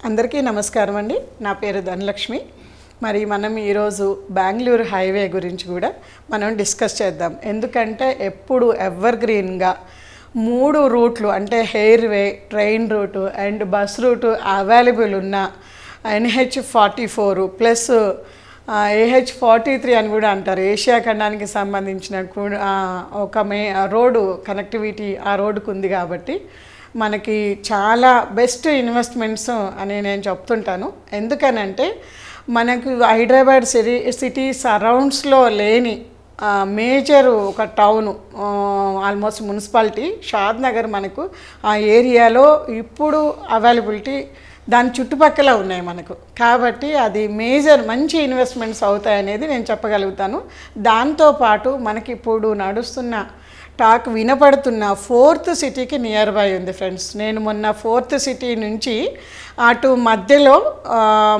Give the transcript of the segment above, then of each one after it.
అందరికీ నమస్కారం అండి. నా పేరు ధనలక్ష్మి. మరి మనం ఈరోజు బెంగళూరు హైవే గురించి కూడా మనం డిస్కస్ చేద్దాం. ఎందుకంటే ఎప్పుడు ఎవర్ గ్రీన్గా 3 రూట్లు అంటే airway, train route and bus route available ఉన్న NH44 ప్లస్ AH43 అని కూడా అంటారు. ఏషియా ఖండానికి సంబంధించిన ఒక రోడ్డు కనెక్టివిటీ ఆ రోడ్డుకు ఉంది కాబట్టి మనకి చాలా బెస్ట్ ఇన్వెస్ట్మెంట్స్ అని నేను చెప్తుంటాను. ఎందుకనంటే మనకు హైదరాబాద్ సిటీ సరౌండ్స్లో లేని మేజర్ ఒక టౌను, ఆల్మోస్ట్ మున్సిపాలిటీ షాద్నగర్ మనకు ఆ ఏరియాలో ఇప్పుడు అవైలబిలిటీ దాని చుట్టుపక్కల ఉన్నాయి మనకు. కాబట్టి అది మేజర్ మంచి ఇన్వెస్ట్మెంట్స్ అవుతాయనేది నేను చెప్పగలుగుతాను. దాంతోపాటు మనకి ఇప్పుడు నడుస్తున్న టాక్ వినపడుతున్న 4th సిటీకి నియర్ బై ఉంది ఫ్రెండ్స్. నేను మొన్న 4th సిటీ నుంచి అటు మధ్యలో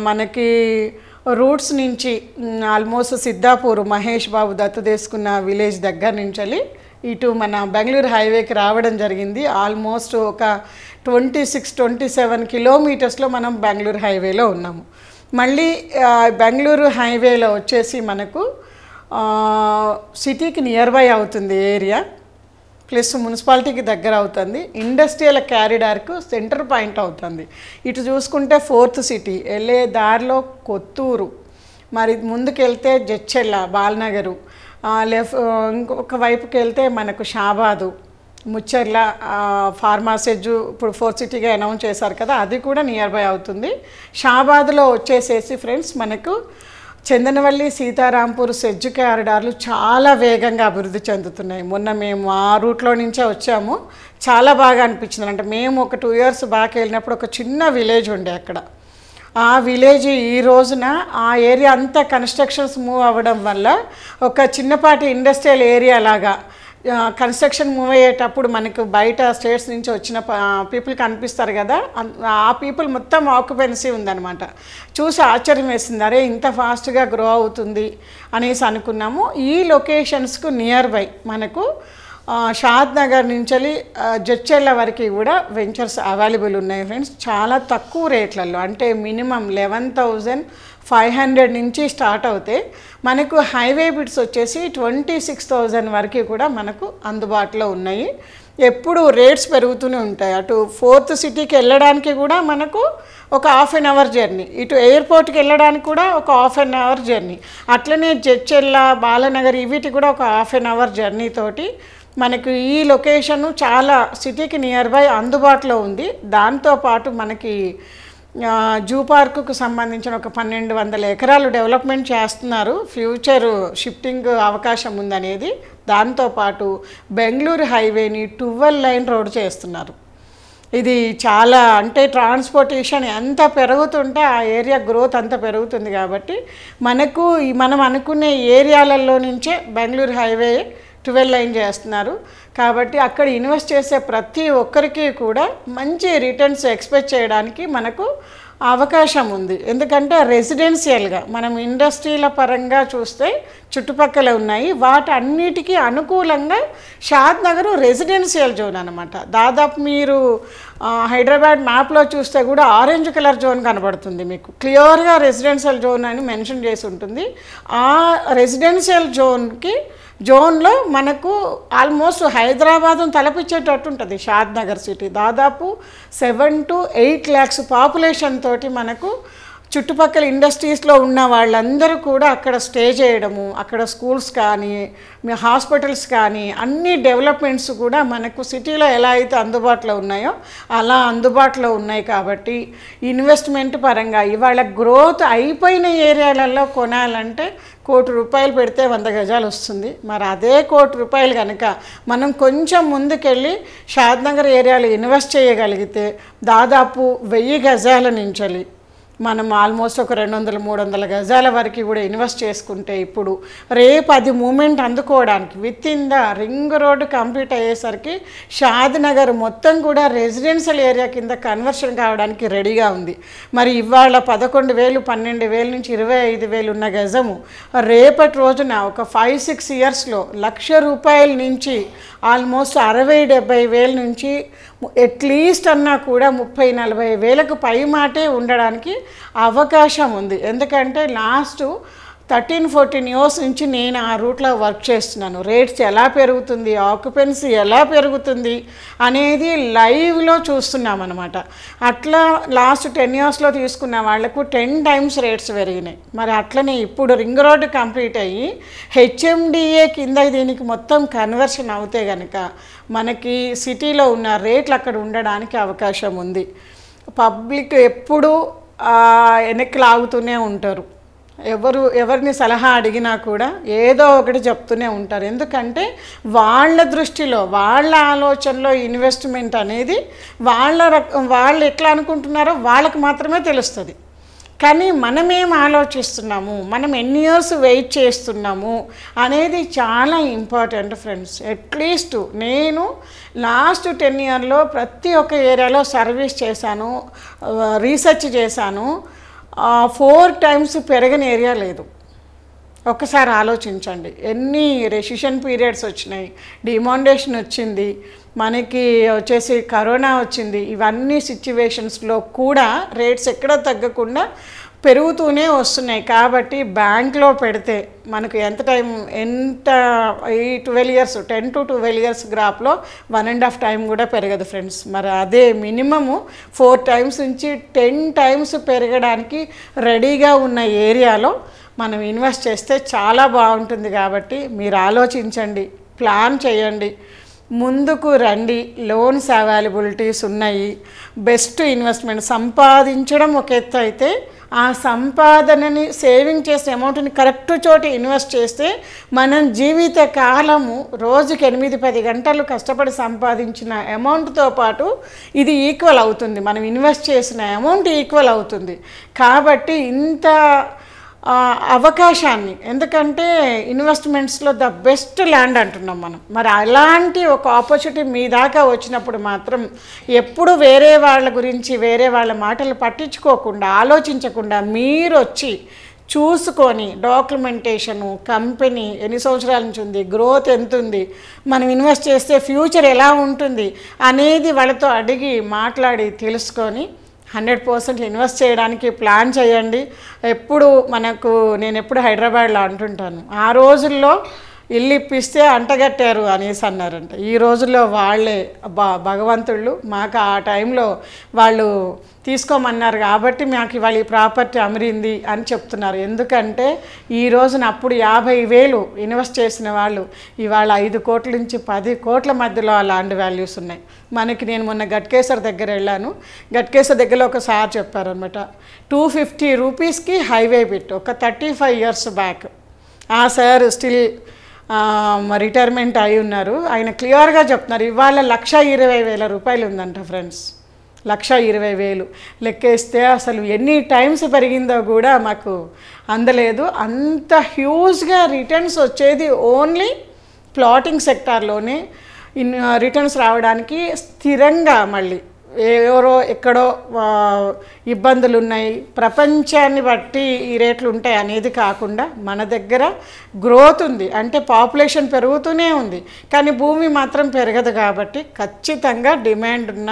మనకి రూట్స్ నుంచి ఆల్మోస్ట్ సిద్ధాపూర్ మహేష్ బాబు దత్తు తీసుకున్న విలేజ్ దగ్గర నుంచి ఇటు మన బెంగళూరు హైవేకి రావడం జరిగింది. ఆల్మోస్ట్ ఒక 26-27 కిలోమీటర్స్లో మనం బెంగళూరు హైవేలో ఉన్నాము. మళ్ళీ బెంగళూరు హైవేలో వచ్చేసి మనకు సిటీకి నియర్ బై అవుతుంది ఏరియా, ప్లస్ మున్సిపాలిటీకి దగ్గర అవుతుంది. ఇండస్ట్రియల్ క్యారిడార్కు సెంటర్ పాయింట్ అవుతుంది. ఇటు చూసుకుంటే 4th సిటీ వెళ్ళే దారిలో కొత్తూరు, మరి ముందుకెళ్తే జడ్చెర్ల, బాలనగరు, ఇంకొక వైపుకి వెళ్తే మనకు షాబాదు, ముచ్చర్ల, ఫార్మాసెజ్ ఇప్పుడు 4th సిటీగా అనౌన్స్ చేశారు కదా, అది కూడా నియర్ బై అవుతుంది. షాబాద్లో వచ్చేసేసి ఫ్రెండ్స్ మనకు చందనవల్లి, సీతారాంపూర్, సెజ్ కారిడార్లు చాలా వేగంగా అభివృద్ధి చెందుతున్నాయి. మొన్న మేము ఆ రూట్లో నుంచే వచ్చాము. చాలా బాగా అనిపించింది. అంటే మేము ఒక 2 years బ్యాక్ వెళ్ళినప్పుడు ఒక చిన్న విలేజ్ ఉండే అక్కడ. ఆ విలేజ్ ఈ రోజున ఆ ఏరియా అంతా కన్స్ట్రక్షన్స్ మూవ్ అవ్వడం వల్ల ఒక చిన్నపాటి ఇండస్ట్రియల్ ఏరియా లాగా కన్స్ట్రక్షన్ మూవ్ అయ్యేటప్పుడు మనకు బయట స్టేట్స్ నుంచి వచ్చిన పీపుల్ కనిపిస్తారు కదా, ఆ పీపుల్ మొత్తం ఆక్యుపెన్సీ ఉందన్నమాట. చూసి ఆశ్చర్యం వేసింది, అరే ఇంత ఫాస్ట్గా గ్రో అవుతుంది అనేసి అనుకున్నాము. ఈ లొకేషన్స్కు నియర్ బై మనకు షాద్నగర్ నుంచి జడ్చెర్ల వరకు కూడా వెంచర్స్ అవైలబుల్ ఉన్నాయి ఫ్రెండ్స్. చాలా తక్కువ రేట్లలో, అంటే మినిమం 11,500 నుంచి స్టార్ట్ అవుతే మనకు హైవే బిట్స్ వచ్చేసి 26,000 వరకు కూడా మనకు అందుబాటులో ఉన్నాయి. ఎప్పుడు రేట్స్ పెరుగుతూనే ఉంటాయి. అటు 4th సిటీకి వెళ్ళడానికి కూడా మనకు ఒక ½ an hour జర్నీ, ఇటు ఎయిర్పోర్ట్కి వెళ్ళడానికి కూడా ఒక ½ an hour జర్నీ, అట్లనే జడ్చెర్ల, బాలనగర్ వీటి కూడా ఒక ½ an hour జర్నీ తోటి మనకు ఈ లొకేషను చాలా సిటీకి నియర్ బై అందుబాటులో ఉంది. దాంతోపాటు మనకి జూ పార్కుకు సంబంధించిన ఒక 1,200 ఎకరాలు డెవలప్మెంట్ చేస్తున్నారు. ఫ్యూచర్ షిఫ్టింగ్ అవకాశం ఉందనేది. దాంతోపాటు బెంగళూరు హైవేని 12 lane రోడ్ చేస్తున్నారు. ఇది చాలా, అంటే ట్రాన్స్పోర్టేషన్ ఎంత పెరుగుతుంటే ఆ ఏరియా గ్రోత్ అంత పెరుగుతుంది. కాబట్టి మనకు మనం అనుకునే ఏరియాలలో నుంచే బెంగళూరు హైవే 12 lane చేస్తున్నారు. కాబట్టి అక్కడ ఇన్వెస్ట్ చేసే ప్రతి ఒక్కరికి కూడా మంచి రిటర్న్స్ ఎక్స్పెక్ట్ చేయడానికి మనకు అవకాశం ఉంది. ఎందుకంటే రెసిడెన్షియల్గా మనం ఇండస్ట్రీల పరంగా చూస్తే చుట్టుపక్కల ఉన్నాయి, వాటి అన్నిటికీ అనుకూలంగా షాద్నగర్ రెసిడెన్షియల్ జోన్ అనమాట. దాదాపు మీరు హైదరాబాద్ మ్యాప్లో చూస్తే కూడా ఆరెంజ్ కలర్ జోన్ కనబడుతుంది మీకు. క్లియర్గా రెసిడెన్షియల్ జోన్ అని మెన్షన్ చేసి ఉంటుంది. ఆ రెసిడెన్షియల్ జోన్లో మనకు ఆల్మోస్ట్ హైదరాబాద్ను తలపించేటట్టు ఉంటుంది షాద్నగర్ సిటీ. దాదాపు 7 to 8 lakhs పాపులేషన్ తోటి మనకు చుట్టుపక్కల ఇండస్ట్రీస్లో ఉన్న వాళ్ళందరూ కూడా అక్కడ స్టే చేయడము, అక్కడ స్కూల్స్ కానీ హాస్పిటల్స్ కానీ అన్ని డెవలప్మెంట్స్ కూడా మనకు సిటీలో ఎలా అయితే అందుబాటులో ఉన్నాయో అలా అందుబాటులో ఉన్నాయి. కాబట్టి ఇన్వెస్ట్మెంట్ పరంగా ఇవాళ గ్రోత్ అయిపోయిన ఏరియాలలో కొనాలంటే ₹1,00,00,000 పెడితే 100 గజాలు వస్తుంది. మరి అదే ₹1,00,00,000 కనుక మనం కొంచెం ముందుకెళ్ళి షాద్నగర్ ఏరియాలో ఇన్వెస్ట్ చేయగలిగితే దాదాపు 1000 గజాల నుంచి మనం ఆల్మోస్ట్ ఒక 200-300 గజాల వరకు కూడా ఇన్వెస్ట్ చేసుకుంటే ఇప్పుడు రేపు అది మూమెంట్ అందుకోవడానికి with in the ring road complete అయ్యేసరికి షాద్ నగర్ మొత్తం కూడా రెసిడెన్షియల్ ఏరియా కింద కన్వర్షన్ కావడానికి రెడీగా ఉంది. మరి ఇవాళ 11,000, 12,000 నుంచి 25,000 ఉన్న గజము రేపటి రోజున ఒక 5-6 ఇయర్స్లో ₹1,00,000 నుంచి ఆల్మోస్ట్ 60-70 వేల నుంచి అట్లీస్ట్ అన్నా కూడా 30-40 వేలకు పై మాటే ఉండడానికి అవకాశం ఉంది. ఎందుకంటే లాస్ట్ 13-14 ఇయర్స్ నుంచి నేను ఆ రూట్లో వర్క్ చేస్తున్నాను. రేట్స్ ఎలా పెరుగుతుంది, ఆక్యుపెన్సీ ఎలా పెరుగుతుంది అనేది లైవ్లో చూస్తున్నాం అనమాట. అట్లా లాస్ట్ 10 ఇయర్స్లో తీసుకున్న వాళ్లకు 10 టైమ్స్ రేట్స్ పెరిగినాయి. మరి అట్లనే ఇప్పుడు రింగ్ రోడ్డు కంప్లీట్ అయ్యి హెచ్ఎండిఏ కింద దీనికి మొత్తం కన్వర్షన్ అవుతే కనుక మనకి సిటీలో ఉన్న రేట్లు అక్కడ ఉండడానికి అవకాశం ఉంది. పబ్లిక్ ఎప్పుడూ వెనక్కి లాగుతూనే ఉంటారు. ఎవరిని సలహా అడిగినా కూడా ఏదో ఒకటి చెప్తూనే ఉంటారు. ఎందుకంటే దృష్టిలో వాళ్ళ ఆలోచనలో ఇన్వెస్ట్మెంట్ అనేది వాళ్ళు ఎట్లా అనుకుంటున్నారో వాళ్ళకి మాత్రమే తెలుస్తుంది. కానీ మనమేం ఆలోచిస్తున్నాము, మనం ఎన్ని ఇయర్స్ వెయిట్ చేస్తున్నాము అనేది చాలా ఇంపార్టెంట్ ఫ్రెండ్స్. అట్లీస్ట్ నేను లాస్ట్ 10 ఇయర్లో ప్రతి ఒక్క ఏరియాలో సర్వీస్ చేశాను, రీసెర్చ్ చేశాను. 4 టైమ్స్ పెరగని ఏరియా లేదు. ఒక్కసారి ఆలోచించండి, ఎన్ని రెసిషన్ పీరియడ్స్ వచ్చినాయి, డిమాండేషన్ వచ్చింది, మనకి వచ్చేసి కరోనా వచ్చింది. ఇవన్నీ సిచ్యువేషన్స్లో కూడా రేట్స్ ఎక్కడ తగ్గకుండా పెరుగుతూనే వస్తున్నాయి. కాబట్టి బ్యాంక్లో పెడితే మనకు ఎంత ఈ 12 ఇయర్స్ 10 to 12 ఇయర్స్ గ్రాఫ్లో 1.5 టైం కూడా పెరగదు ఫ్రెండ్స్. మరి అదే మినిమము 4 టైమ్స్ నుంచి 10 టైమ్స్ పెరగడానికి రెడీగా ఉన్న ఏరియాలో మనం ఇన్వెస్ట్ చేస్తే చాలా బాగుంటుంది. కాబట్టి మీరు ఆలోచించండి, ప్లాన్ చేయండి, ముందుకు రండి. లోన్స్ అవైలబిలిటీస్ ఉన్నాయి. బెస్ట్ ఇన్వెస్ట్మెంట్ సంపాదించడం ఒక ఎత్తు అయితే ఆ సంపాదనని సేవింగ్ చేసే అమౌంట్ని కరెక్ట్ చోట ఇన్వెస్ట్ చేస్తే మనం జీవిత కాలము రోజుకి 8-10 గంటలు కష్టపడి సంపాదించిన అమౌంట్తో పాటు ఇది ఈక్వల్ అవుతుంది. మనం ఇన్వెస్ట్ చేసిన అమౌంట్ ఈక్వల్ అవుతుంది. కాబట్టి ఇంత అవకాశాన్ని, ఎందుకంటే ఇన్వెస్ట్మెంట్స్లో ద బెస్ట్ ల్యాండ్ అంటున్నాం మనం. మరి అలాంటి ఒక ఆపర్చునిటీ మీ దాకా వచ్చినప్పుడు మాత్రం ఎప్పుడు వేరే వాళ్ళ గురించి వేరే వాళ్ళ మాటలు పట్టించుకోకుండా ఆలోచించకుండా మీరు వచ్చి చూసుకొని డాక్యుమెంటేషను, కంపెనీ ఎన్ని సంవత్సరాల నుంచి ఉంది, గ్రోత్ ఎంత ఉంది, మనం ఇన్వెస్ట్ చేస్తే ఫ్యూచర్ ఎలా ఉంటుంది అనేది వాళ్ళతో అడిగి మాట్లాడి తెలుసుకొని 100% ఇన్వెస్ట్ చేయడానికి ప్లాన్ చేయండి. నేను ఎప్పుడు హైదరాబాద్లో అంటుంటాను, ఆ రోజుల్లో ఇల్లు ఇప్పిస్తే అంటగట్టారు అనేసి అన్నారంట. ఈ రోజుల్లో వాళ్ళే భగవంతుళ్ళు. మాకు ఆ టైంలో వాళ్ళు తీసుకోమన్నారు కాబట్టి మాకు ఇవాళ ఈ ప్రాపర్టీ అమరింది అని చెప్తున్నారు. ఎందుకంటే ఈ రోజున అప్పుడు 50,000 ఇన్వెస్ట్ చేసిన వాళ్ళు ఇవాళ 5 కోట్ల నుంచి 10 కోట్ల మధ్యలో ఆ ల్యాండ్ వాల్యూస్ ఉన్నాయి. నేను మొన్న గట్కేసర్ దగ్గర వెళ్ళాను. గట్కేసర్ దగ్గరలో ఒక సార్ చెప్పారనమాట, 250 రూపీస్కి హైవే పెట్టు, ఒక 35 ఇయర్స్ బ్యాక్. ఆ సార్ స్టిల్ రిటైర్మెంట్ అయి ఉన్నారు. ఆయన క్లియర్గా చెప్తున్నారు, ఇవాళ 1,20,000 రూపాయలు ఉందంట ఫ్రెండ్స్. 1,20,000 లెక్కేస్తే అసలు ఎన్ని టైమ్స్ పెరిగిందో కూడా మాకు అందలేదు. అంత హ్యూజ్గా రిటర్న్స్ వచ్చేది ఓన్లీ ప్లాటింగ్ సెక్టార్లోనే రిటర్న్స్ రావడానికి స్థిరంగా మళ్ళీ ఎవరో ఎక్కడో ఇబ్బందులు ఉన్నాయి, ప్రపంచాన్ని బట్టి ఈ రేట్లు ఉంటాయి అనేది కాకుండా మన దగ్గర గ్రోత్ ఉంది. అంటే పాపులేషన్ పెరుగుతూనే ఉంది, కానీ భూమి మాత్రం పెరగదు. కాబట్టి ఖచ్చితంగా డిమాండ్ ఉన్న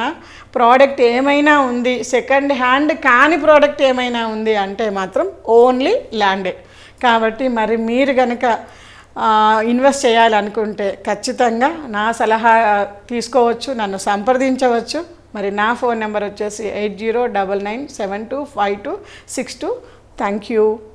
ప్రోడక్ట్ ఏమైనా ఉంది, సెకండ్ హ్యాండ్ కాని ప్రోడక్ట్ ఏమైనా ఉంది అంటే మాత్రం ఓన్లీ ల్యాండే. కాబట్టి మరి మీరు కనుక ఇన్వెస్ట్ చేయాలనుకుంటే ఖచ్చితంగా నా సలహా తీసుకోవచ్చు, నన్ను సంప్రదించవచ్చు. మరి నా ఫోన్ నెంబర్ వచ్చేసి 8099725262. Thank you.